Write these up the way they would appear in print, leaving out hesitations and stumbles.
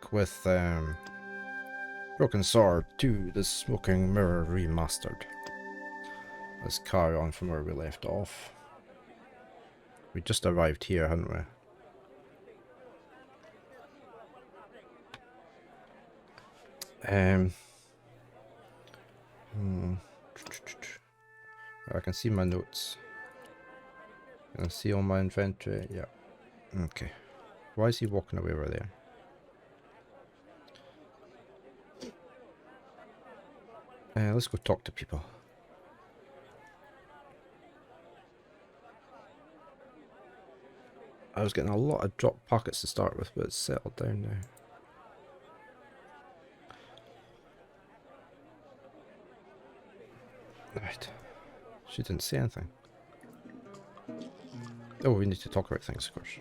back with Broken Sword 2, The Smoking Mirror Remastered. Let's carry on from where we left off. We just arrived here, hadn't we? I can see my notes. I can see all my inventory. Yeah. Okay. Why is he walking away over there? Let's go talk to people. I was getting a lot of drop pockets to start with, but it's settled down now. Right. She didn't say anything. Oh, we need to talk about things, of course.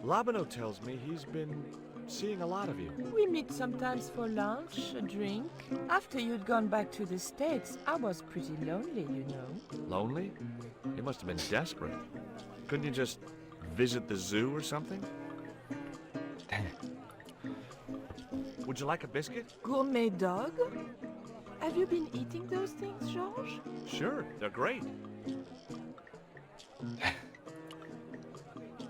Labano tells me he's been seeing a lot of you. We meet sometimes for lunch, a drink. After you'd gone back to the States, I was pretty lonely, you know. Lonely? You must have been desperate. Couldn't you just visit the zoo or something? Would you like a biscuit? Gourmet dog? Have you been eating those things, Georges? Sure, they're great.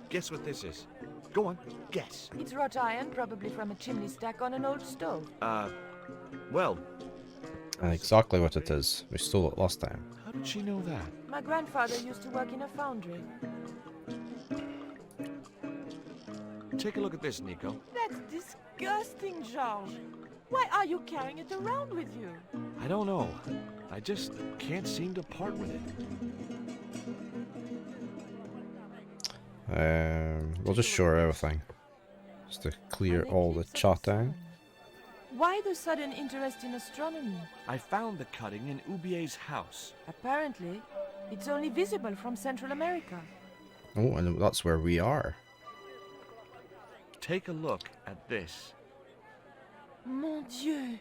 Guess what this is? Go on, guess. It's wrought iron, probably from a chimney stack on an old stove. Well... Exactly what it is. We stole it last time. How did she know that? My grandfather used to work in a foundry. Take a look at this, Nico. That's disgusting, Georges. Why are you carrying it around with you? I don't know. I just can't seem to part with it. We'll just show her everything. Just to clear all the chat down. Why the sudden interest in astronomy? I found the cutting in Ubier's house. Apparently, it's only visible from Central America. Oh, and that's where we are. Take a look at this. Mon Dieu!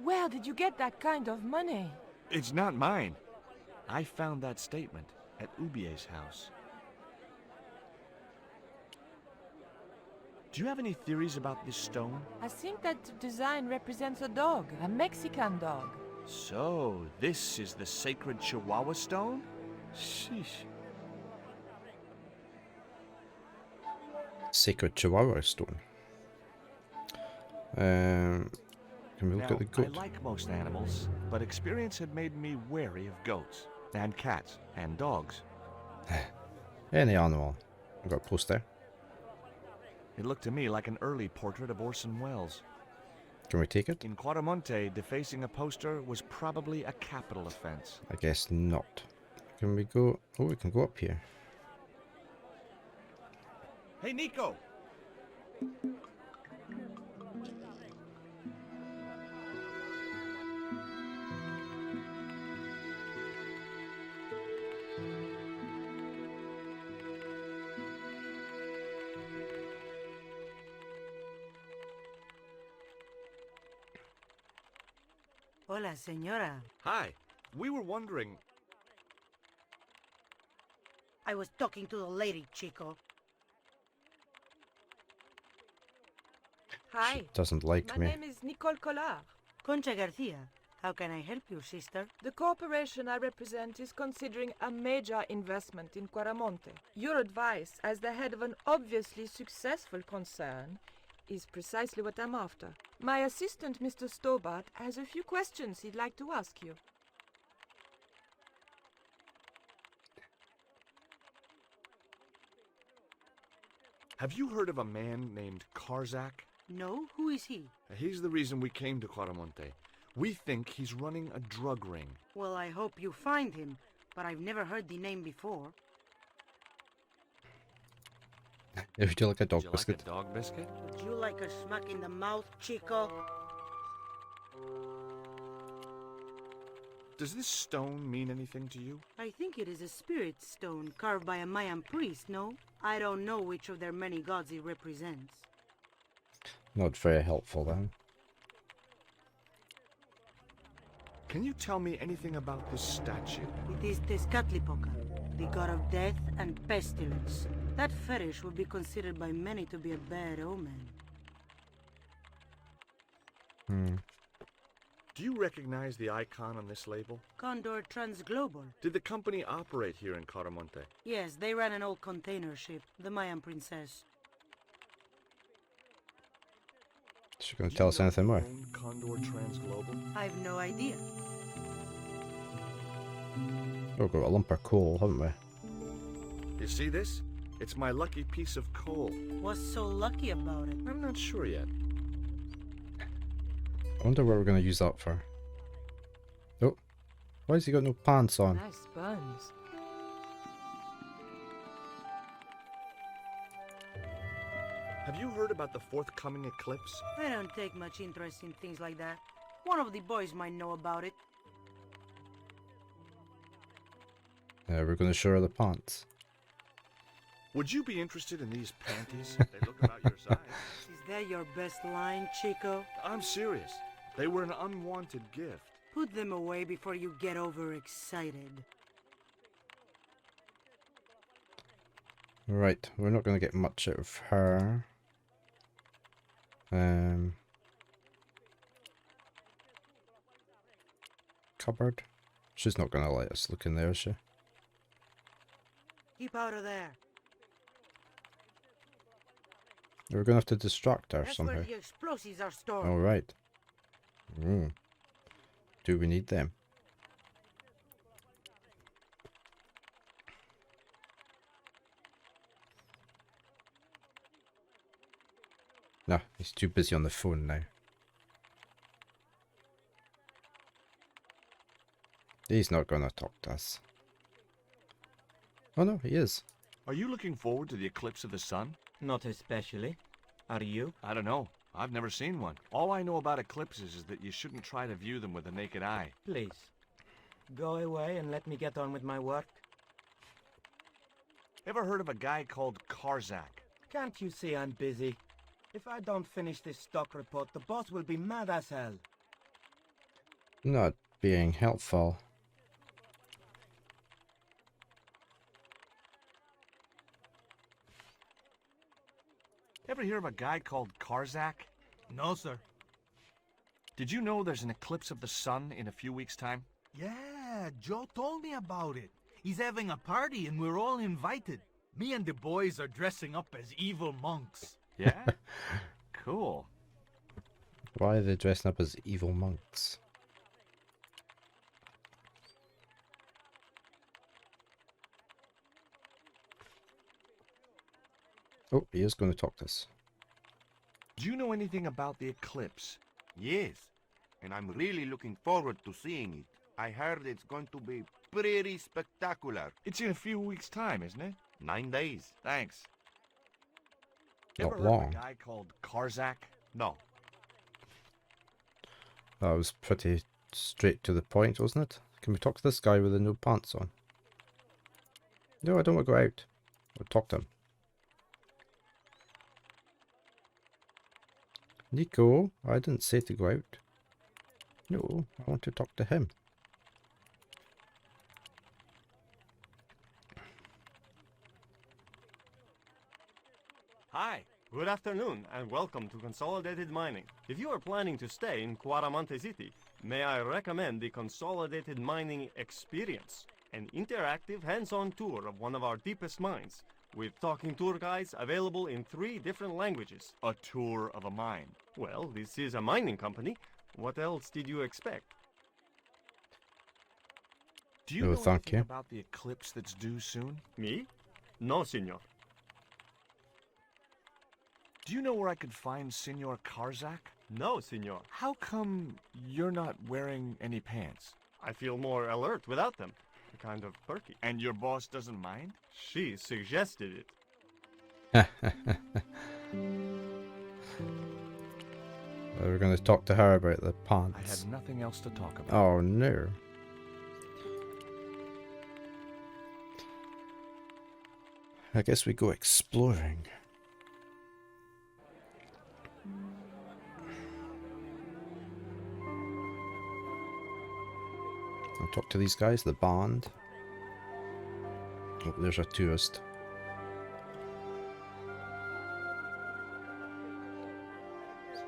Where did you get that kind of money? It's not mine. I found that statement at Ubier's house. Do you have any theories about this stone? I think that design represents a dog, a Mexican dog. So, this is the sacred Chihuahua stone? Sheesh. Sacred Chihuahua stone. Can we look at the goat? I like most animals, but experience had made me wary of goats, and cats, and dogs. Any animal. I've got a post there. It looked to me like an early portrait of Orson Welles. Can we take it? In Quaramonte, defacing a poster was probably a capital offense. I guess not. Can we go? Oh, we can go up here. Hey, Nico! Hola, señora. Hi. We were wondering... I was talking to the lady, Chico. Hi. Doesn't like My me. name is Nicole Collard. Concha Garcia. How can I help you, sister? The corporation I represent is considering a major investment in Quaramonte. Your advice, as the head of an obviously successful concern, is precisely what I'm after. My assistant, Mr. Stobart, has a few questions he'd like to ask you. Have you heard of a man named Karzak? No? Who is he? He's the reason we came to Quaramonte. We think he's running a drug ring. Well, I hope you find him, but I've never heard the name before. Would you like a dog Would you biscuit? like a dog biscuit? Would you like a smack in the mouth, Chico? Does this stone mean anything to you? I think it is a spirit stone carved by a Mayan priest, no? I don't know which of their many gods it represents. Not very helpful then. Can you tell me anything about this statue? It is Tezcatlipoca, the god of death and pestilence. That fetish would be considered by many to be a bad omen. Do you recognize the icon on this label? Condor Transglobal. Did the company operate here in Caramonte? Yes, they ran an old container ship, the Mayan Princess. She gonna tell us anything more? Condor Transglobal? I've no idea. Oh, we've got a lump of coal, haven't we? You see this? It's my lucky piece of coal. What's so lucky about it? I'm not sure yet. I wonder what we're gonna use that for. Oh, why has he got no pants on? Nice buns. Have you heard about the forthcoming eclipse? I don't take much interest in things like that. One of the boys might know about it. Yeah, we're gonna show her the pants. Would you be interested in these panties? They look about your size. Is that your best line, Chico? I'm serious. They were an unwanted gift. Put them away before you get overexcited. Right, we're not gonna get much out of her. Cupboard. She's not gonna let us look in there, is she? Keep out of there. We're gonna have to distract her That's somehow. where the explosives are stored. All right. Do we need them? No, he's too busy on the phone now. He's not gonna talk to us. Oh no, he is. Are you looking forward to the eclipse of the sun? Not especially. Are you? I don't know. I've never seen one. All I know about eclipses is that you shouldn't try to view them with the naked eye. Please. Go away and let me get on with my work. Ever heard of a guy called Karzak? Can't you see I'm busy? If I don't finish this stock report, the boss will be mad as hell. Not being helpful. Ever hear of a guy called Karzak? No, sir. Did you know there's an eclipse of the sun in a few weeks' time? Yeah, Joe told me about it. He's having a party and we're all invited. Me and the boys are dressing up as evil monks. Yeah? Cool. Why are they dressing up as evil monks? Oh, he is going to talk to us. Do you know anything about the eclipse? Yes, and I'm really looking forward to seeing it. I heard it's going to be pretty spectacular. It's in a few weeks' time, isn't it? 9 days. Thanks. Not Ever heard long. of a guy called Karzak? No. That was pretty straight to the point, wasn't it? Can we talk to this guy with the no pants on? No, I don't want to go out. I'll talk to him. Nico, I didn't say to go out. No, I want to talk to him. Hi, good afternoon, and welcome to Consolidated Mining. If you are planning to stay in Cuaramonte City, may I recommend the Consolidated Mining Experience, an interactive hands-on tour of one of our deepest mines, with talking tour guides available in 3 different languages. A tour of a mine. Well, this is a mining company. What else did you expect? Do you No, know thank anything you. about the eclipse that's due soon? Me? No, senor. Do you know where I could find Senor Karzak? No, senor. How come you're not wearing any pants? I feel more alert without them. Kind of perky. And your boss doesn't mind? She suggested it. We're going to talk to her about the I pants. had nothing else to talk about. Oh no. I guess we go exploring. I'll talk to these guys, the band. Oh, there's a tourist.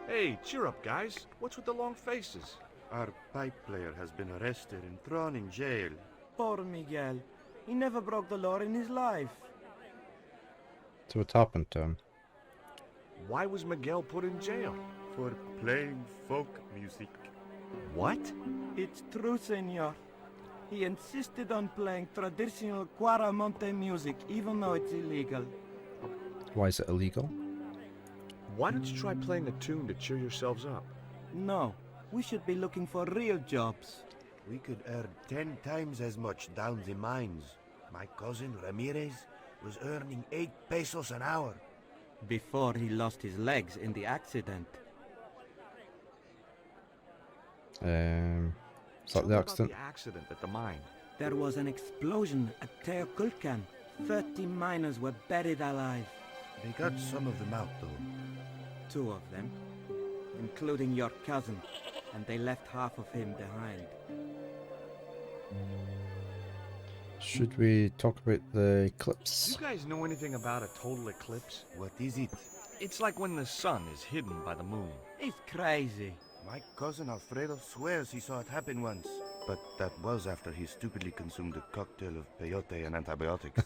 Hey, Hey, cheer up, guys. What's with the long faces? Our pipe player has been arrested and thrown in jail. Poor Miguel. He never broke the law in his life. So what happened to him? Why was Miguel put in jail? For playing folk music. What? It's true, senor. He insisted on playing traditional Cuaramonte music, even though it's illegal. Why is it illegal? Why don't you try playing a tune to cheer yourselves up? No, we should be looking for real jobs. We could earn 10 times as much down the mines. My cousin Ramirez was earning 8 pesos an hour. Before he lost his legs in the accident. Is that Tell the me about accident? the accident at the mine. There was an explosion at Teoculcan. 30 miners were buried alive. They got some of them out, though. 2 of them, including your cousin, and they left half of him behind. Should we talk about the Do eclipse? you guys know anything about a total eclipse? What is it? It's like when the sun is hidden by the moon. He's crazy. My cousin Alfredo swears he saw it happen once. But that was after he stupidly consumed a cocktail of peyote and antibiotics.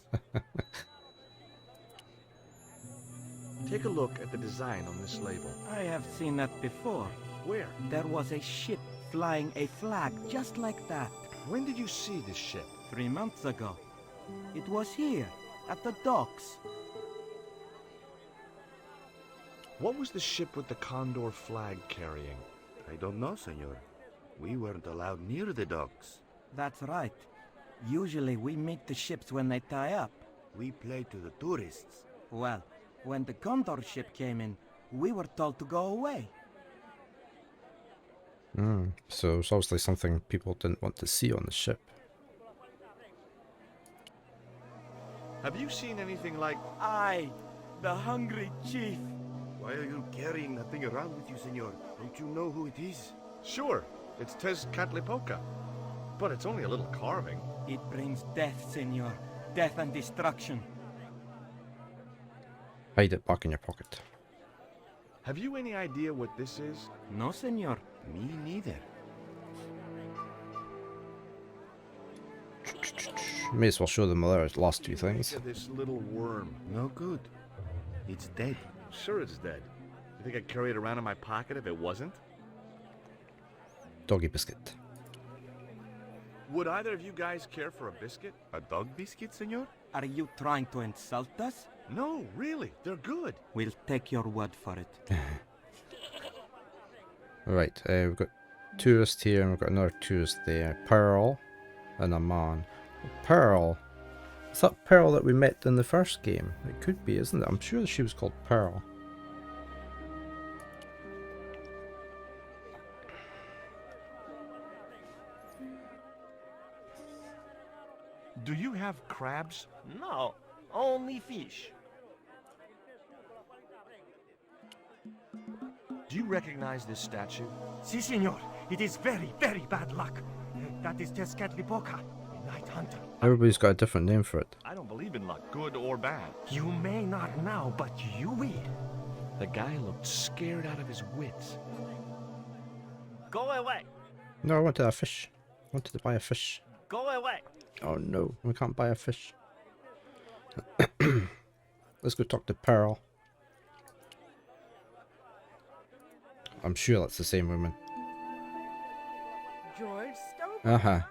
Take a look at the design on this label. I have seen that before. Where? There was a ship flying a flag just like that When did you see this ship? 3 months ago. It was here, at the docks. What was the ship with the Condor flag carrying? I don't know, senor. We weren't allowed near the docks. That's right. Usually we meet the ships when they tie up. We play to the tourists. Well, when the Condor ship came in, we were told to go away. So it's obviously something people didn't want to see on the ship. Have you seen anything like... I, the hungry chief. Why are you carrying that thing around with you, senor? Don't you know who it is? Sure, it's Tezcatlipoca. But it's only a little carving. It brings death, senor. Death and destruction. Hide it back in your pocket. Have you any idea what this is? No, senor. Me neither. May as well show them the last 2 things. Look at this little worm. No good. It's dead. Sure it's dead. You think I'd carry it around in my pocket if it wasn't? Doggy biscuit. Would either of you guys care for a biscuit? A dog biscuit, senor? Are you trying to insult us? No, really. They're good. We'll take your word for it. Right, we've got tourist here and we've got another tourist there. Pearl and a man. Pearl. Is that Pearl that we met in the first game? It could be, isn't it? I'm sure she was called Pearl. Do you have crabs? No, only fish. Do you recognize this statue? Si, senor. It is very, very bad luck. That is Tezcatlipoca, a night hunter. Everybody's got a different name for it. I don't believe in luck, good or bad. You may not now, but you will. The guy looked scared out of his wits. Go away. No, I wanted a fish. I wanted to buy a fish. Go away. Oh no, we can't buy a fish. Let's go talk to Pearl. I'm sure that's the same woman. George Stone? Uh-huh.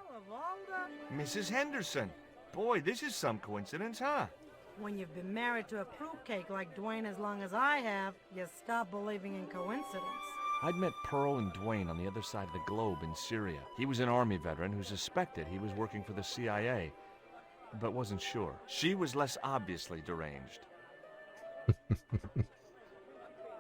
Mrs. Henderson. Boy, this is some coincidence, huh? When you've been married to a fruitcake like Dwayne as long as I have, you stop believing in coincidence. I'd met Pearl and Dwayne on the other side of the globe in Syria. He was an army veteran who suspected he was working for the CIA, but wasn't sure. She was less obviously deranged.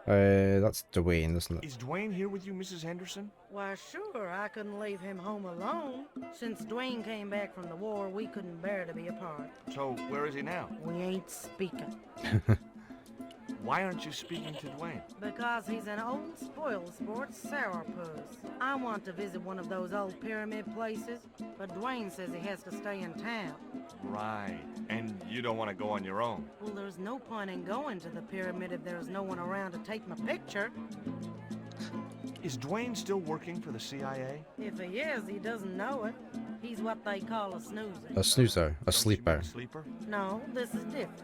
That's Dwayne, isn't it? Is Dwayne here with you, Mrs. Henderson? Why, sure, I couldn't leave him home alone. Since Dwayne came back from the war, we couldn't bear to be apart. So, where is he now? We ain't speaking. Why aren't you speaking to Dwayne? Because he's an old spoil sport sourpuss. I want to visit one of those old pyramid places, but Dwayne says he has to stay in town. Right. And you don't want to go on your own. Well, there's no point in going to the pyramid if there's no one around to take my picture. Is Dwayne still working for the CIA? If he is, he doesn't know it. He's what they call a snoozer. A snoozer, a Don't you mean sleeper. a sleeper? No, this is different.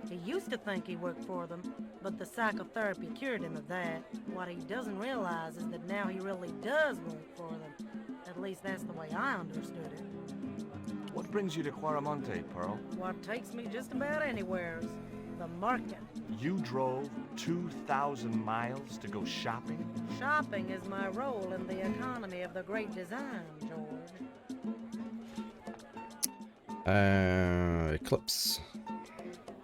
He used to think he worked for them, but the psychotherapy cured him of that. What he doesn't realize is that now he really does work for them. At least that's the way I understood it. What brings you to Quaramonte, Pearl? What takes me just about anywheres. The market. You drove 2,000 miles to go shopping? Shopping is my role in the economy of the great design, George. Eclipse.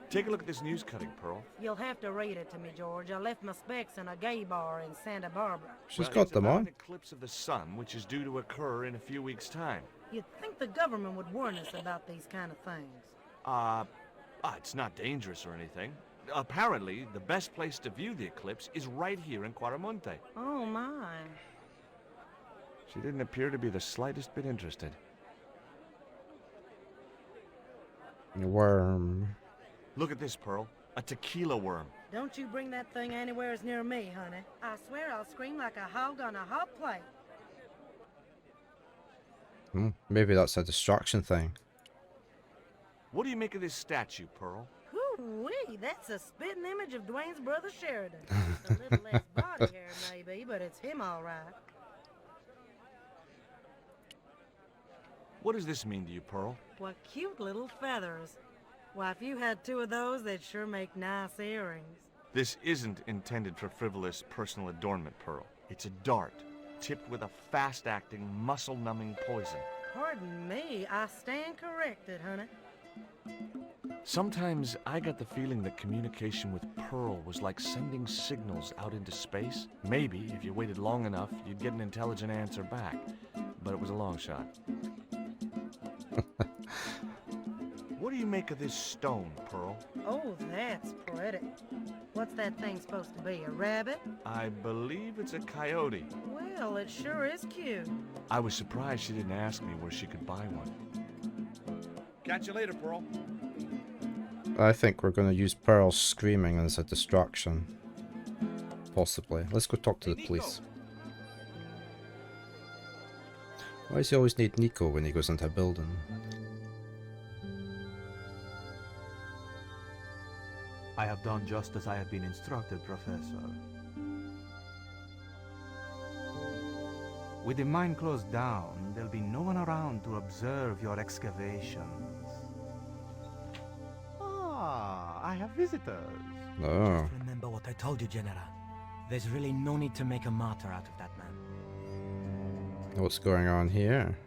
Take a look at this news cutting, Pearl. You'll have to read it to me, George. I left my specs in a gay bar in Santa Barbara. She's Well, got it's them about on. an eclipse of the sun, which is due to occur in a few weeks' time. You'd think the government would warn us about these kind of things. It's not dangerous or anything. Apparently, the best place to view the eclipse is right here in Quaramonte. Oh, my. She didn't appear to be the slightest bit interested. Worm. Look at this, Pearl. A tequila worm. Don't you bring that thing anywhere near me, honey. I swear I'll scream like a hog on a hot plate. Maybe that's a distraction thing. What do you make of this statue, Pearl? Hoo-wee, that's a spitting image of Dwayne's brother Sheridan. Just a little less body hair, maybe, but it's him all right. What does this mean to you, Pearl? What cute little feathers. Why, if you had two of those, they'd sure make nice earrings. This isn't intended for frivolous personal adornment, Pearl. It's a dart, tipped with a fast-acting, muscle-numbing poison. Pardon me, I stand corrected, honey. Sometimes I got the feeling that communication with Pearl was like sending signals out into space. Maybe, if you waited long enough, you'd get an intelligent answer back. But it was a long shot. What do you make of this stone, Pearl? Oh, that's pretty. What's that thing supposed to be, a rabbit? I believe it's a coyote. Well, it sure is cute. I was surprised she didn't ask me where she could buy one. Catch you later, Pearl. I think we're going to use Pearl screaming as a distraction. Possibly. Let's go talk to the police. Why does he always need Nico when he goes into a building? I have done just as I have been instructed, Professor. With the mine closed down, there'll be no one around to observe your excavations. Ah, I have visitors. Oh. Just remember what I told you, General. There's really no need to make a martyr out of that man. What's going on here?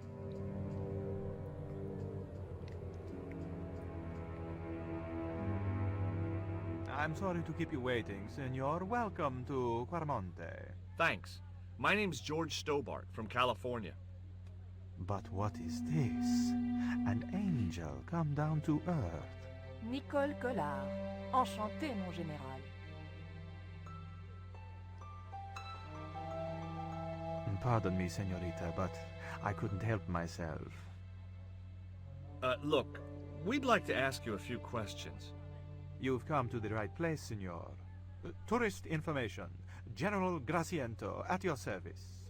I'm sorry to keep you waiting, Senor. Welcome to Quaramonte. Thanks. My name's George Stobart from California. But what is this? An angel come down to earth. Nicole Collard. Enchanté, mon général. Pardon me, Senorita, but I couldn't help myself. Look, we'd like to ask you a few questions. You've come to the right place, Senor. Tourist information. General Graciento, at your service.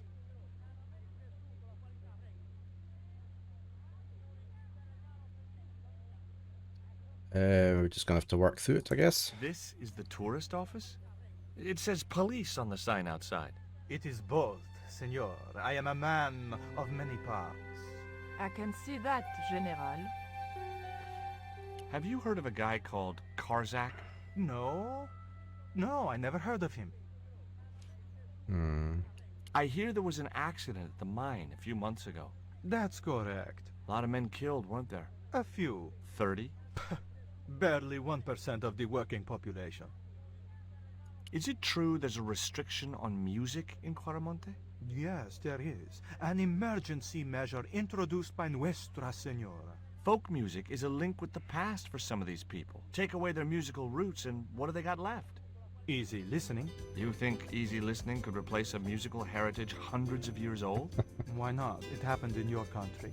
We're just gonna have to work through it, I guess. This is the tourist office? It says police on the sign outside. It is both, Senor. I am a man of many parts. I can see that, General. Have you heard of a guy called Karzak? No? No, I never heard of him. I hear there was an accident at the mine a few months ago. That's correct. A lot of men killed, weren't there? A few. 30? Barely 1% of the working population. Is it true there's a restriction on music in Quaramonte? Yes, there is. An emergency measure introduced by Nuestra Senora. Folk music is a link with the past for some of these people. Take away their musical roots and what do they got left? Easy listening. You think easy listening could replace a musical heritage hundreds of years old? Why not? It happened in your country.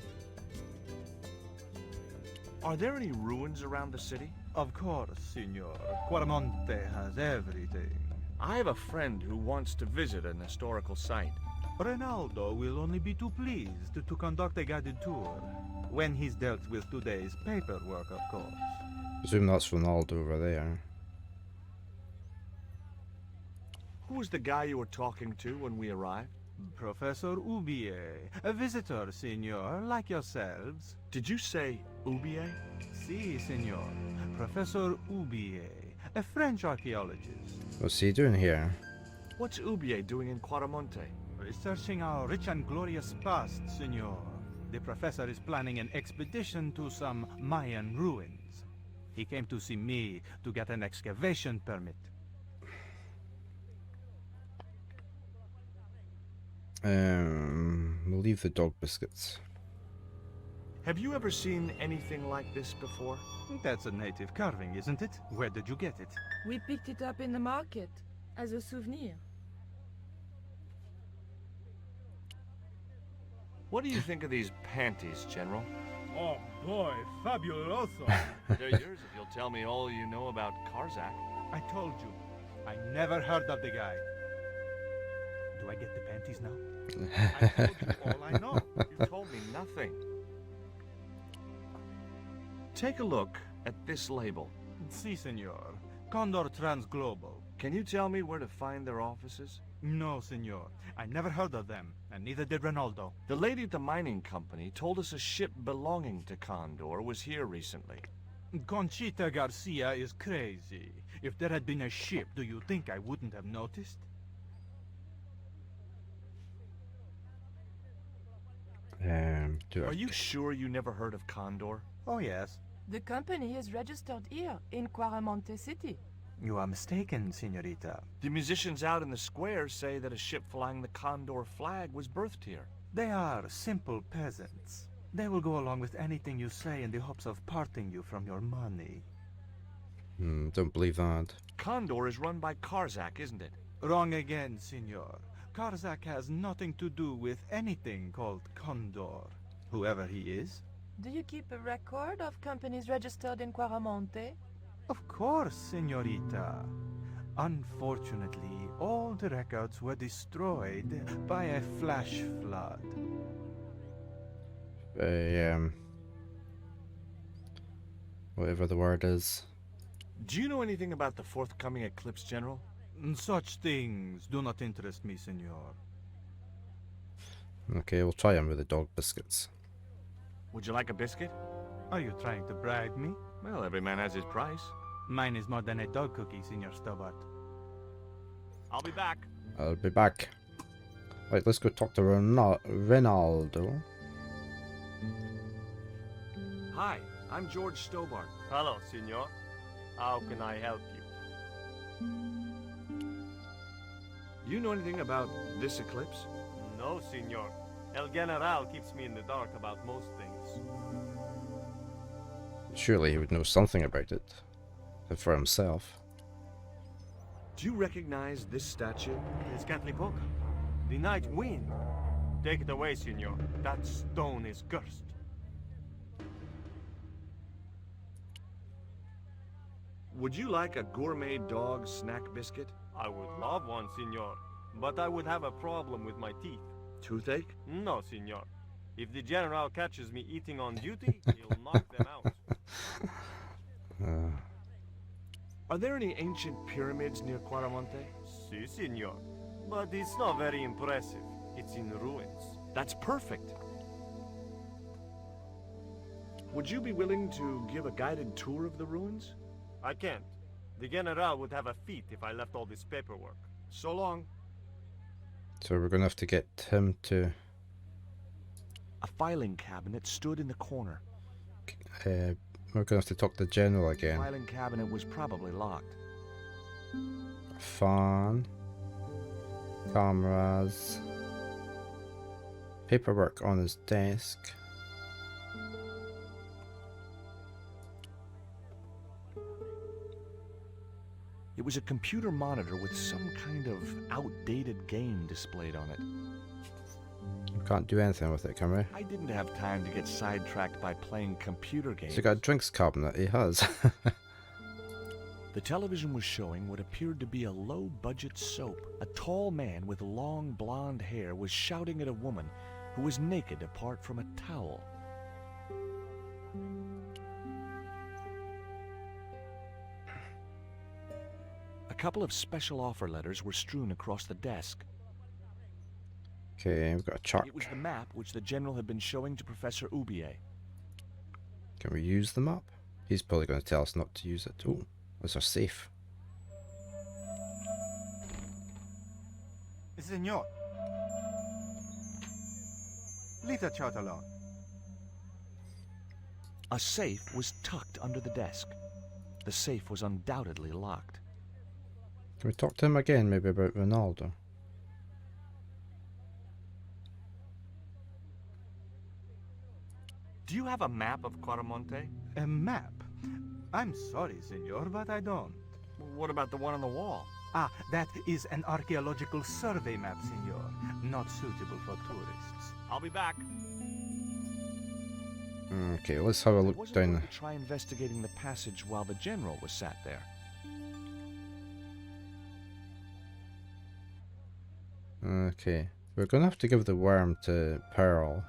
Are there any ruins around the city? Of course, Senor. Quaramonte has everything. I have a friend who wants to visit an historical site. Ronaldo will only be too pleased to conduct a guided tour. When he's dealt with today's paperwork, of course. Presume that's Ronaldo over there. Who was the guy you were talking to when we arrived? Professor Ubier, a visitor, senor, like yourselves. Did you say Ubier? Si, senor. Professor Ubier, a French archaeologist. What's he doing here? What's Ubier doing in Quaramonte? Researching our rich and glorious past, senor. The professor is planning an expedition to some Mayan ruins. He came to see me to get an excavation permit. We'll leave the dog biscuits. Have you ever seen anything like this before? That's a native carving, isn't it? Where did you get it? We picked it up in the market as a souvenir. What do you think of these panties, General? Oh boy, fabuloso! They're yours if you'll tell me all you know about Karzak. I told you, I never heard of the guy. Do I get the panties now? I told you all I know. You told me nothing. Take a look at this label. Si, senor. Condor Transglobal. Can you tell me where to find their offices? No, senor. I never heard of them, and neither did Ronaldo. The lady at the mining company told us a ship belonging to Condor was here recently. Conchita Garcia is crazy. If there had been a ship, do you think I wouldn't have noticed? Are you sure you never heard of Condor? Oh, yes. The company is registered here in Quaramonte City. You are mistaken, senorita. The musicians out in the square say that a ship flying the Condor flag was birthed here. They are simple peasants. They will go along with anything you say in the hopes of parting you from your money. Don't believe that. Condor is run by Karzak, isn't it? Wrong again, senor. Karzak has nothing to do with anything called Condor, whoever he is. Do you keep a record of companies registered in Quaramonte? Of course, senorita. Unfortunately, all the records were destroyed by a flash flood. Whatever the word is. Do you know anything about the forthcoming eclipse, General? Such things do not interest me, senor. Okay, we'll try him with the dog biscuits. Would you like a biscuit? Are you trying to bribe me? Well, every man has his price. Mine is more than a dog cookie, Senor Stobart. I'll be back. I'll be back. Right, let's go talk to Ronaldo. Hi, I'm George Stobart. Hello, senor. How can I help you? You know anything about this eclipse? No, senor. El General keeps me in the dark about most things. Surely he would know something about it. For himself. Do you recognize this statue? Tezcatlipoca, the night wind. Take it away, senor. That stone is cursed. Would you like a gourmet dog snack biscuit? I would love one, senor. But I would have a problem with my teeth. Toothache? No, senor. If the general catches me eating on duty, he'll knock them out. Are there any ancient pyramids near Quaramonte? Si, senor. But it's not very impressive. It's in ruins. That's perfect. Would you be willing to give a guided tour of the ruins? I can't. The general would have a fit if I left all this paperwork. So long. So we're gonna have to get him to... A filing cabinet stood in the corner. We're gonna have to talk to the general The again. filing cabinet was probably locked. Fan. Cameras. Paperwork on his desk. It was a computer monitor with some kind of outdated game displayed on it. We can't do anything with it, can we? I didn't have time to get sidetracked by playing computer games. So he got a drinks cabinet, he has. The television was showing what appeared to be a low-budget soap. A tall man with long blonde hair was shouting at a woman who was naked apart from a towel. A couple of special offer letters were strewn across the desk. Okay, we've got a chart. It was the map which the general had been showing to Professor Oubier. Can we use the map? He's probably going to tell us not to use it. Oh, those are safe. Senor. Leave the chart alone. A safe was tucked under the desk. The safe was undoubtedly locked. Can we talk to him again, maybe about Ronaldo? Do you have a map of Quaramonte? A map? I'm sorry, senor, but I don't. What about the one on the wall? Ah, that is an archaeological survey map, senor. Not suitable for tourists. I'll be back. Okay, let's have a I look wasn't down. going to try investigating the passage while the general was sat there. Okay, we're going to have to give the worm to Pearl.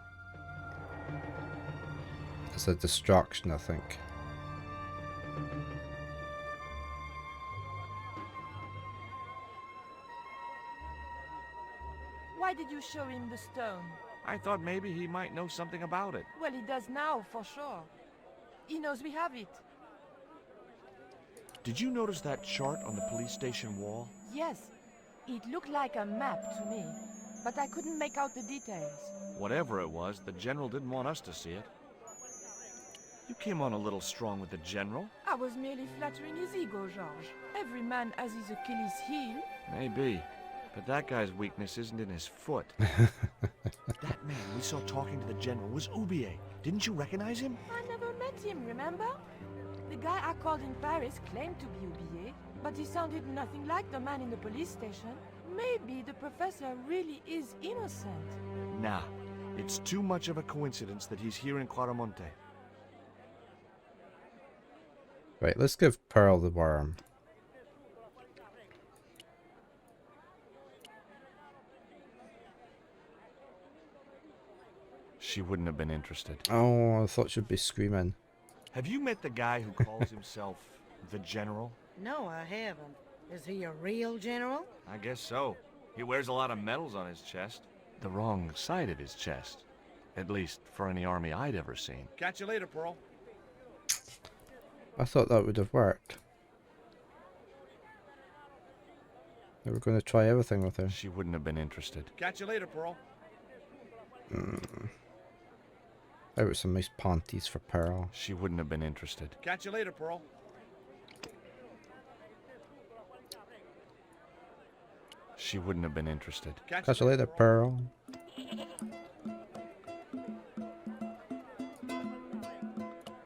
As a distraction, I think. Why did you show him the stone? I thought maybe he might know something about it. Well, he does now, for sure. He knows we have it. Did you notice that chart on the police station wall? Yes, it looked like a map to me, but I couldn't make out the details. Whatever it was, the general didn't want us to see it. You came on a little strong with the general. I was merely flattering his ego, Georges. Every man has his Achilles heel. Maybe, but that guy's weakness isn't in his foot. That man we saw talking to the general was Oubier. Didn't you recognize him? I never met him, remember? The guy I called in Paris claimed to be Oubier, but he sounded nothing like the man in the police station. Maybe the professor really is innocent. Nah, it's too much of a coincidence that he's here in Quaramonte. Right, let's give Pearl the worm. She wouldn't have been interested. Oh, I thought she'd be screaming. Have you met the guy who calls himself the General? No, I haven't. Is he a real general? I guess so. He wears a lot of medals on his chest. The wrong side of his chest. At least for any army I'd ever seen. Catch you later, Pearl. I thought that would have worked. They were going to try everything with her. She wouldn't have been interested. Catch you later, Pearl. There were some nice panties for Pearl. She wouldn't have been interested. Catch you later, Pearl. She wouldn't have been interested. Catch you later, Pearl.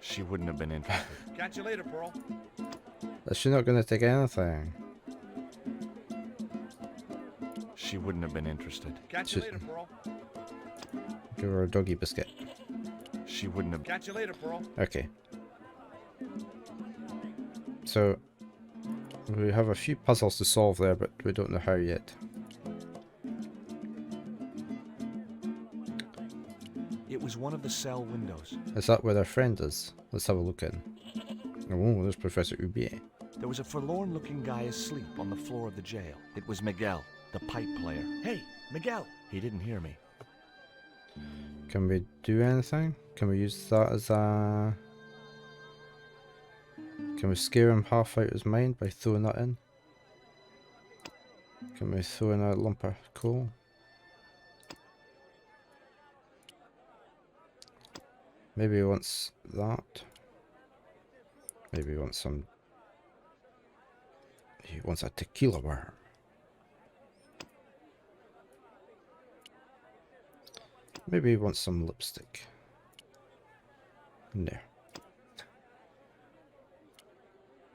She wouldn't have been interested. Catch you later, Pearl. Is she not going to take anything? She wouldn't have been interested. Catch you later, Pearl. Give her a doggy biscuit. She wouldn't have. Catch you later, Pearl. Okay. So, we have a few puzzles to solve there, but we don't know how yet. It was one of the cell windows. Is that where their friend is? Let's have a look in. Oh, there's Professor Oubier. There was a forlorn-looking guy asleep on the floor of the jail. It was Miguel, the pipe player. Hey, Miguel! He didn't hear me. Can we do anything? Can we use that as a... Can we scare him half out of his mind by throwing that in? Can we throw in a lump of coal? Maybe he wants that. Maybe he wants some... He wants a tequila worm. Maybe he wants some lipstick. No.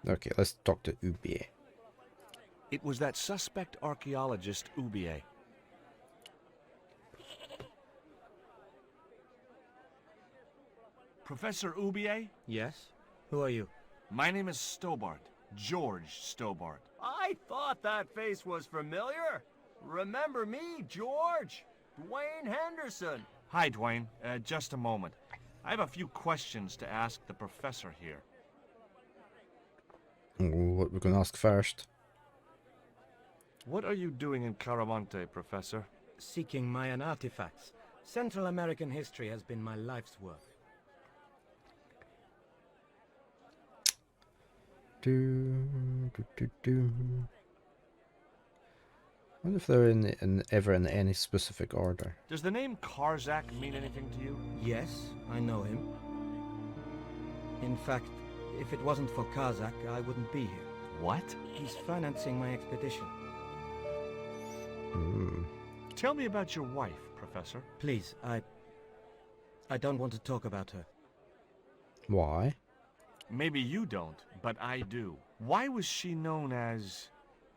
Okay, let's talk to Oubier. It was that suspect archaeologist, Oubier. Professor Oubier? Yes? Who are you? My name is Stobart. George Stobart. I thought that face was familiar. Remember me, George? Dwayne Henderson. Hi, Dwayne. Just a moment. I have a few questions to ask the professor here. What we're gonna ask first? What are you doing in Caramonte, Professor? Seeking Mayan artifacts. Central American history has been my life's work. I wonder if they're ever in any specific order. Does the name Karzak mean anything to you? Yes, I know him. In fact, if it wasn't for Kazak, I wouldn't be here. What? He's financing my expedition. Tell me about your wife, Professor. Please, I don't want to talk about her. Why? Maybe you don't, but I do. Why was she known as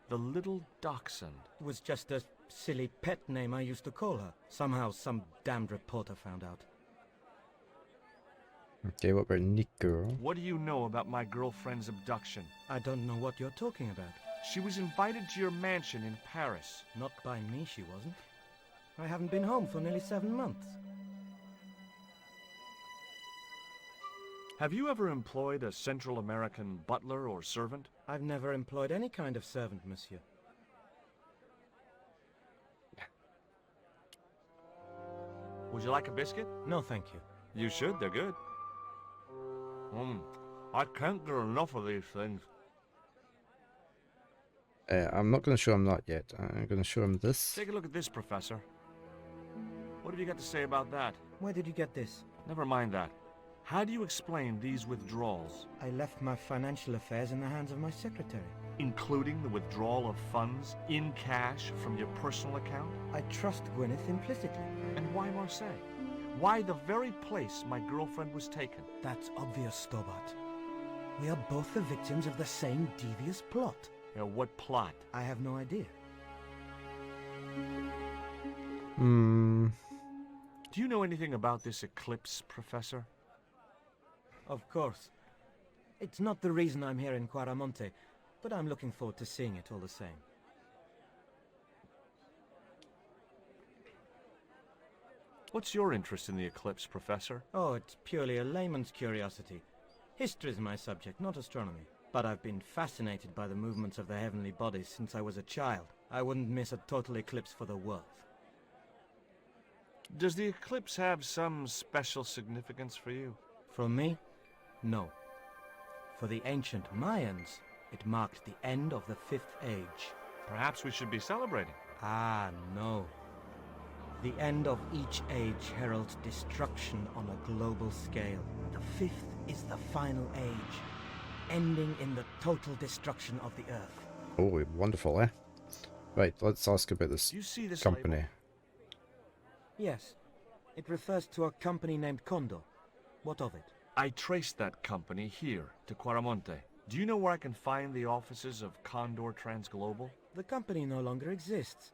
the Little Dachshund? It was just a silly pet name I used to call her. Somehow some damned reporter found out. Okay, what about Nico? What do you know about my girlfriend's abduction? I don't know what you're talking about. She was invited to your mansion in Paris. Not by me, she wasn't. I haven't been home for nearly 7 months. Have you ever employed a Central American butler or servant? I've never employed any kind of servant, monsieur. Would you like a biscuit? No, thank you. You should, they're good. I can't get enough of these things. I'm not going to show him that yet. I'm going to show him this. Take a look at this, Professor. What have you got to say about that? Where did you get this? Never mind that. How do you explain these withdrawals? I left my financial affairs in the hands of my secretary. Including the withdrawal of funds in cash from your personal account? I trust Gwyneth implicitly. And why Marseille? Why the very place my girlfriend was taken? That's obvious, Stobart. We are both the victims of the same devious plot. What plot? I have no idea. Do you know anything about this eclipse, Professor? Of course. It's not the reason I'm here in Quaramonte, but I'm looking forward to seeing it all the same. What's your interest in the eclipse, Professor? Oh, it's purely a layman's curiosity. History's my subject, not astronomy. But I've been fascinated by the movements of the heavenly bodies since I was a child. I wouldn't miss a total eclipse for the world. Does the eclipse have some special significance for you? For me? No. For the ancient Mayans, it marked the end of the Fifth Age. Perhaps we should be celebrating. Ah, no. The end of each age heralds destruction on a global scale. The fifth is the final age, ending in the total destruction of the Earth. Oh, wonderful, eh? Right, let's ask about this Do you see this company. label? Yes. It refers to a company named Condor. What of it? I traced that company here, to Quaramonte. Do you know where I can find the offices of Condor Transglobal? The company no longer exists.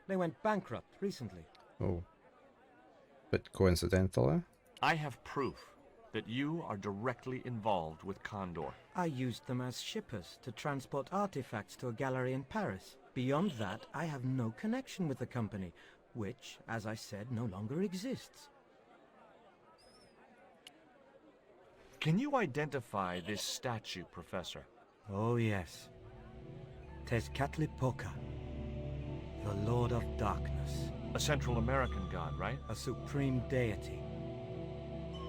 They went bankrupt recently. Oh. Bit coincidental, eh? I have proof that you are directly involved with Condor. I used them as shippers to transport artifacts to a gallery in Paris. Beyond that, I have no connection with the company, which, as I said, no longer exists. Can you identify this statue, Professor? Oh yes. Tezcatlipoca, the Lord of Darkness. A Central American god, right? A supreme deity.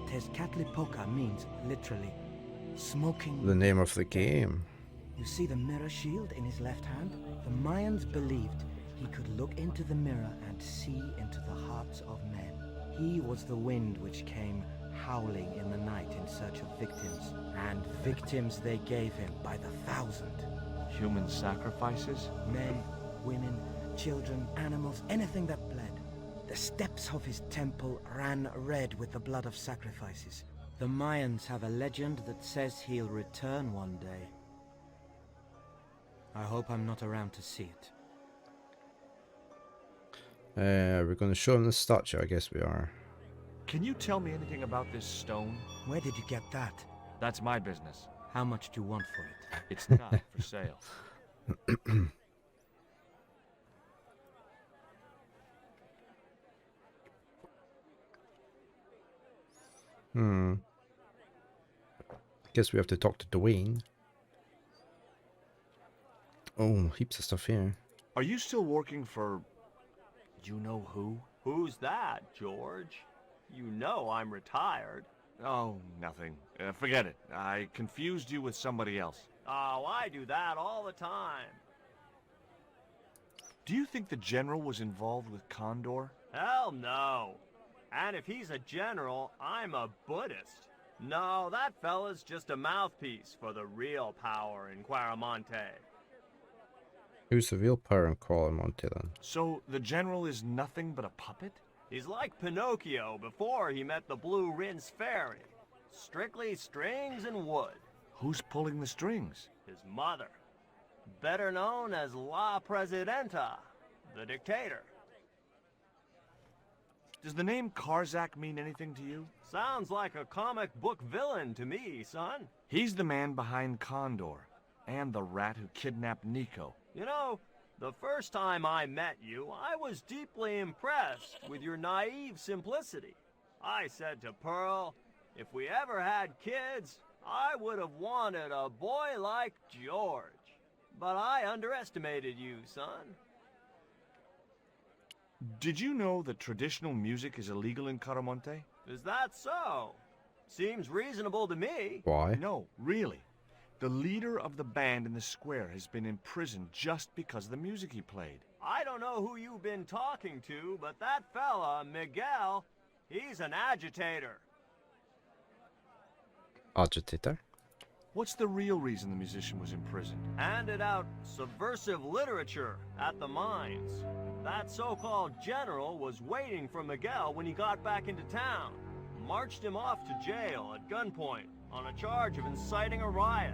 Tezcatlipoca means, literally, smoking... The name of the game. You see the mirror shield in his left hand? The Mayans believed he could look into the mirror and see into the hearts of men. He was the wind which came howling in the night in search of victims. And victims they gave him by the thousand. Human sacrifices? Men, women, children, animals, anything that bled. The steps of his temple ran red with the blood of sacrifices. The Mayans have a legend that says he'll return one day. I hope I'm not around to see it. We're going to show him the statue, I guess we are. Can you tell me anything about this stone? Where did you get that? That's my business. How much do you want for it? It's not for sale. Guess we have to talk to Dwayne. Oh, heaps of stuff here. Are you still working for... you know who? Who's that, George? You know I'm retired. Oh, nothing. Forget it. I confused you with somebody else. Oh, I do that all the time. Do you think the general was involved with Condor? Hell no. And if he's a general, I'm a Buddhist. No, that fella's just a mouthpiece for the real power in Quaramonte. Who's the real power in Quaramonte then? So the general is nothing but a puppet? He's like Pinocchio before he met the Blue Rinse Fairy. Strictly strings and wood. Who's pulling the strings? His mother. Better known as La Presidenta, the dictator. Does the name Karzak mean anything to you? Sounds like a comic book villain to me, son. He's the man behind Condor, and the rat who kidnapped Nico. You know, the first time I met you, I was deeply impressed with your naive simplicity. I said to Pearl, if we ever had kids, I would have wanted a boy like George. But I underestimated you, son. Did you know that traditional music is illegal in Quaramonte? Is that so? Seems reasonable to me. Why? No, really. The leader of the band in the square has been imprisoned just because of the music he played. I don't know who you've been talking to, but that fella, Miguel, he's an agitator. Agitator? What's the real reason the musician was imprisoned? Handed out subversive literature at the mines. That so-called general was waiting for Miguel when he got back into town. Marched him off to jail at gunpoint on a charge of inciting a riot.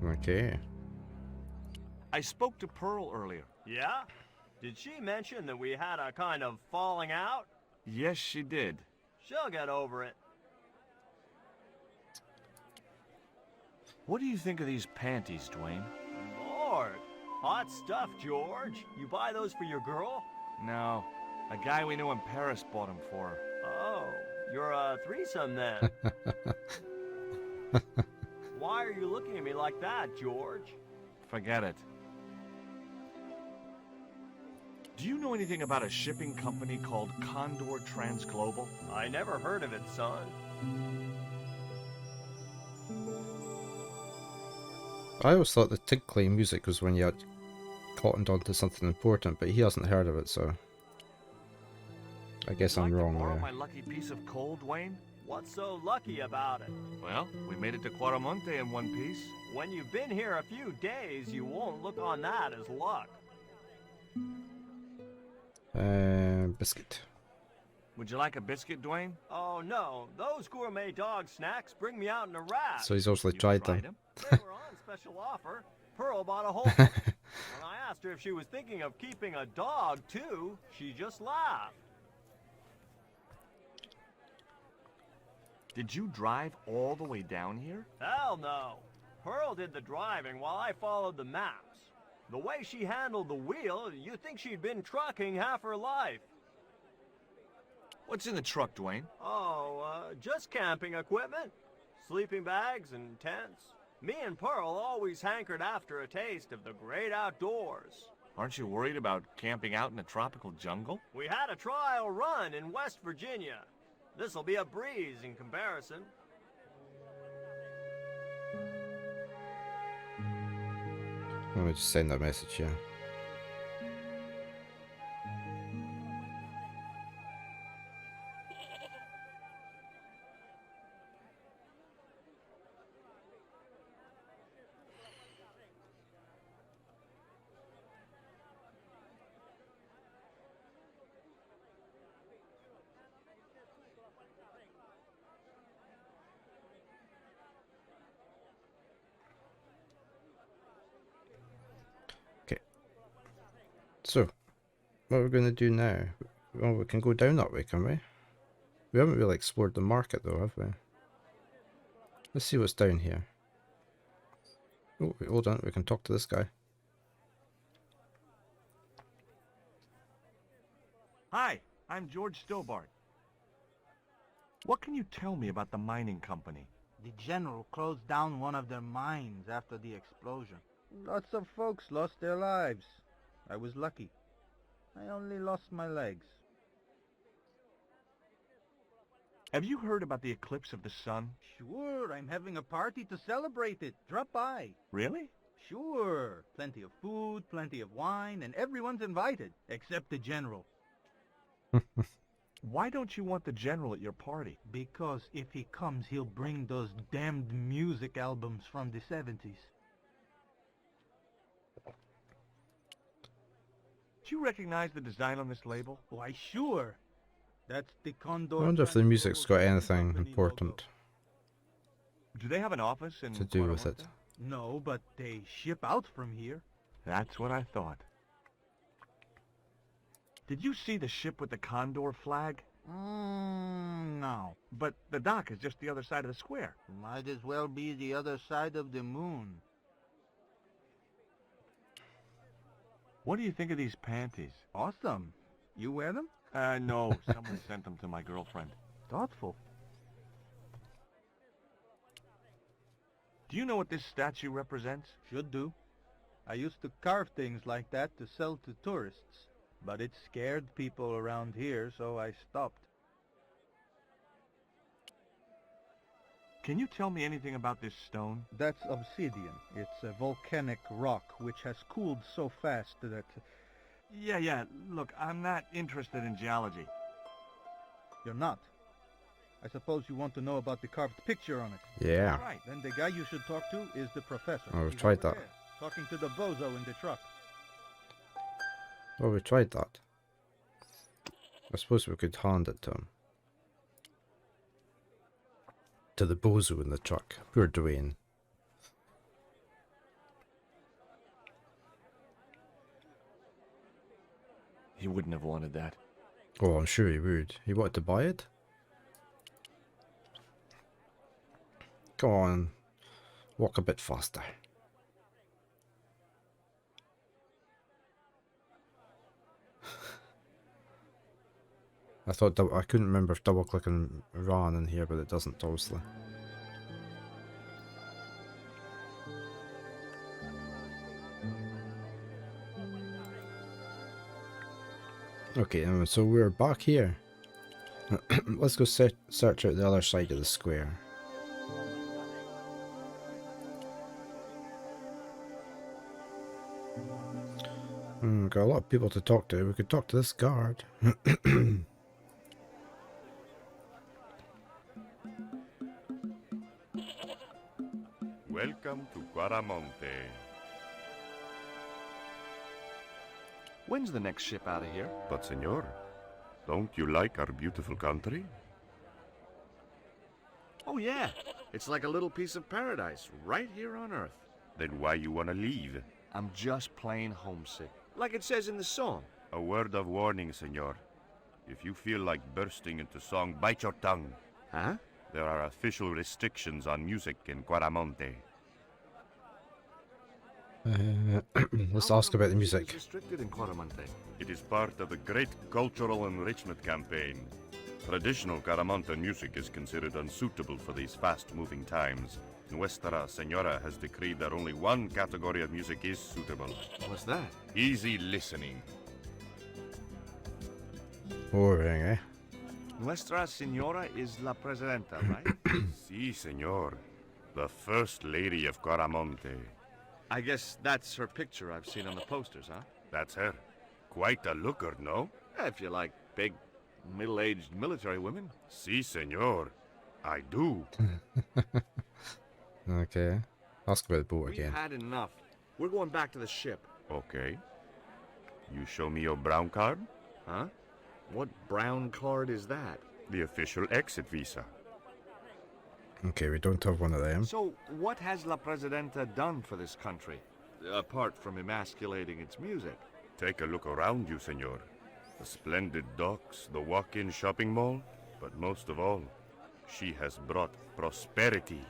Okay. I spoke to Pearl earlier. Yeah? Did she mention that we had a kind of falling out? Yes, she did. She'll get over it. What do you think of these panties, Dwayne? Lord, hot stuff, George. You buy those for your girl? No, a guy we knew in Paris bought them for her. Oh, you're a threesome then. Why are you looking at me like that, George? Forget it. Do you know anything about a shipping company called Condor Transglobal? I never heard of it, son. I always thought the tinkling music was when you had cottoned onto something important, but he hasn't heard of it, so I guess I'm wrong borrow there. my lucky piece of coal, Dwayne? What's so lucky about it? Well, we made it to Quaramonte in one piece. When you've been here a few days, you won't look on that as luck. Biscuit. Would you like a biscuit, Dwayne? Oh no, those gourmet dog snacks bring me out in a rash. So he's obviously You tried them. They were on special offer. Pearl bought a whole one. When I asked her if she was thinking of keeping a dog too, she just laughed. Did you drive all the way down here? Hell no. Pearl did the driving while I followed the maps. The way she handled the wheel, you'd think she'd been trucking half her life. What's in the truck, Dwayne? Oh, just camping equipment. Sleeping bags and tents. Me and Pearl always hankered after a taste of the great outdoors. Aren't you worried about camping out in a tropical jungle? We had a trial run in West Virginia. This'll be a breeze in comparison. Let me just send that message here. So, what are we going to do now? Well, we can go down that way, can we? We haven't really explored the market though, have we? Let's see what's down here. Oh, wait, hold on, we can talk to this guy. Hi, I'm George Stobart. What can you tell me about the mining company? The general closed down one of their mines after the explosion. Lots of folks lost their lives. I was lucky. I only lost my legs. Have you heard about the eclipse of the sun? Sure, I'm having a party to celebrate it. Drop by. Really? Sure. Plenty of food, plenty of wine, and everyone's invited, except the general. Why don't you want the general at your party? Because if he comes, he'll bring those damned music albums from the 70s. Do you recognize the design on this label? Why, sure. That's the Condor. I wonder if the music's got anything important Do they have an office in to do with it. Cuaramonte? No, but they ship out from here. That's what I thought. Did you see the ship with the Condor flag? No. But the dock is just the other side of the square. Might as well be the other side of the moon. What do you think of these panties? Awesome. You wear them? No, someone sent them to my girlfriend. Thoughtful. Do you know what this statue represents? Should do. I used to carve things like that to sell to tourists. But it scared people around here, so I stopped. Can you tell me anything about this stone? That's obsidian. It's a volcanic rock which has cooled so fast that... Yeah. Look, I'm not interested in geology. You're not. I suppose you want to know about the carved picture on it. Yeah. Right. Then the guy you should talk to is the professor. Oh, we've He's tried over that. there, talking to the bozo in the truck. Oh, we tried that. I suppose we could hand it to him. To the bozo in the truck. Poor Dwayne. He wouldn't have wanted that. Oh, I'm sure he would. He wanted to buy it? Come on. Walk a bit faster. I thought I couldn't remember if double clicking ran in here, but it doesn't, obviously. Okay, so we're back here. Let's go search out the other side of the square. Got a lot of people to talk to. We could talk to this guard. Welcome to Cuaramonte. When's the next ship out of here? But, senor, don't you like our beautiful country? Oh, yeah. It's like a little piece of paradise right here on Earth. Then why you wanna leave? I'm just plain homesick. Like it says in the song. A word of warning, senor. If you feel like bursting into song, bite your tongue. Huh? There are official restrictions on music in Cuaramonte. Let's ask about the music. It's restricted in Cuaramonte. It is part of a great cultural enrichment campaign. Traditional Caramonte music is considered unsuitable for these fast-moving times. Nuestra Señora has decreed that only one category of music is suitable. What's that? Easy listening. Boring, eh? Nuestra Señora is la Presidenta, right? Si, señor. The First Lady of Cuaramonte. I guess that's her picture I've seen on the posters, huh? That's her. Quite a looker, no? If you like big, middle-aged military women. Si, señor. I do. Okay. Ask about the boat We've again. had enough. We're going back to the ship. Okay. You show me your brown card? Huh? What brown card is that? The official exit visa. Okay, we don't have one of them. So, what has La Presidenta done for this country? Apart from emasculating its music. Take a look around you, senor. The splendid docks, the walk-in shopping mall. But most of all, she has brought prosperity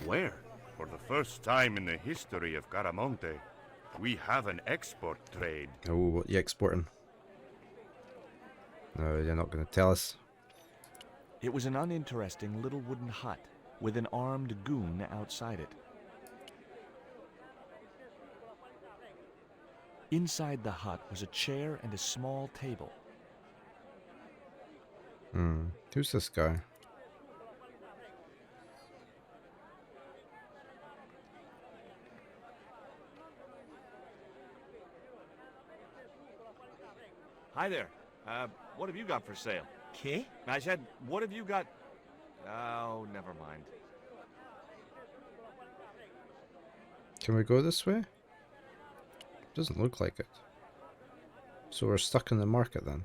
Where? For the first time in the history of Caramonte, we have an export trade. Oh, what you exporting? No, you're not going to tell us. It was an uninteresting little wooden hut with an armed goon outside it. Inside the hut was a chair and a small table. Who's this guy? Hi there. What have you got for sale? ¿Qué? I said, what have you got? Oh, never mind. Can we go this way? Doesn't look like it. So we're stuck in the market then.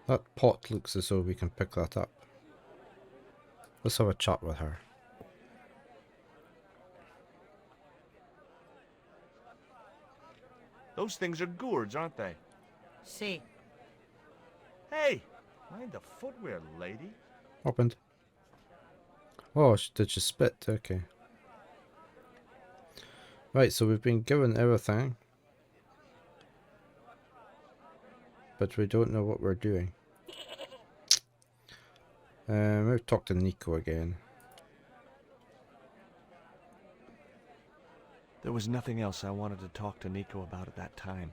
That pot looks as though we can pick that up. Let's have a chat with her. Those things are gourds, aren't they? See. Hey, mind the footwear, lady. Opened. Oh, did she spit? Okay. Right, so we've been given everything. But we don't know what we're doing. We'll talk to Nico again. There was nothing else I wanted to talk to Nico about at that time.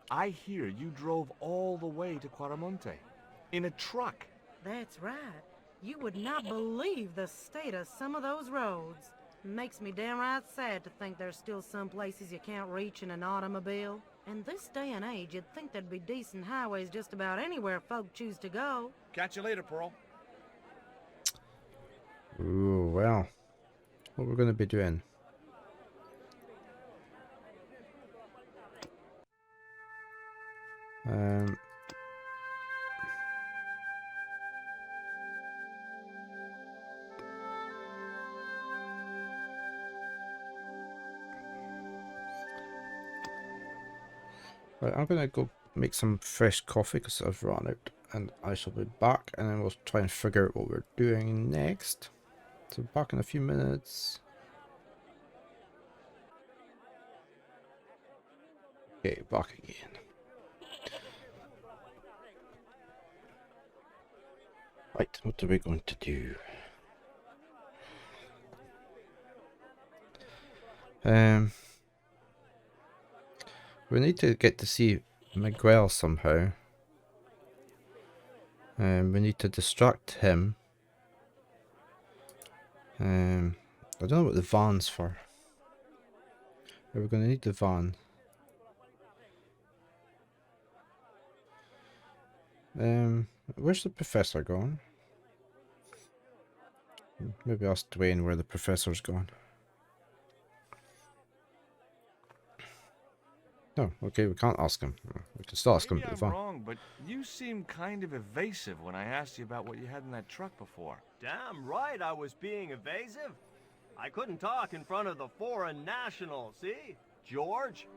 I hear you drove all the way to Quaramonte in a truck. That's right. You would not believe the state of some of those roads. Makes me downright sad to think there's still some places you can't reach in an automobile. In this day and age, you'd think there'd be decent highways just about anywhere folk choose to go. Catch you later, Pearl. Ooh, well. What we're going to be doing. Right, I'm going to go make some fresh coffee because I've run out, and I shall be back, and then we'll try and figure out what we're doing next. So back in a few minutes. Okay, back again. Right, what are we going to do? We need to get to see Miguel somehow. We need to distract him. I don't know what the van's for. We're going to need the van. Where's the professor going? Maybe ask Dwayne where the professor's gone. No, okay, we can't ask him. We can still ask him Maybe at the I'm van. wrong, but you seemed kind of evasive when I asked you about what you had in that truck before. Damn right I was being evasive. I couldn't talk in front of the foreign nationals, see? George,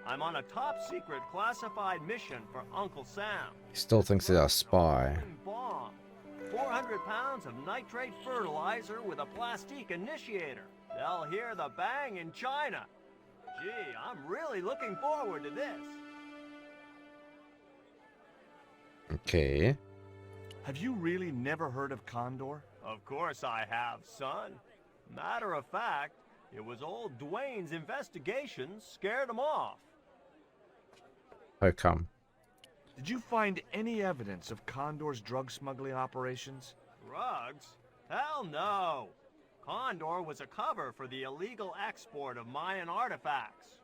I'm on a top-secret classified mission for Uncle Sam. He still thinks he's a spy. Bomb. 400 pounds of nitrate fertilizer with a plastique initiator. They'll hear the bang in China. Gee, I'm really looking forward to this. Okay. Have you really never heard of Condor? Of course I have, son. Matter of fact, it was old Dwayne's investigations scared him off. How come? Did you find any evidence of Condor's drug smuggling operations? Drugs? Hell no! Condor was a cover for the illegal export of Mayan artifacts.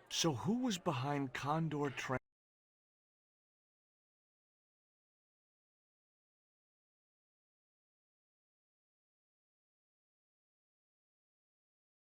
So who was behind Condor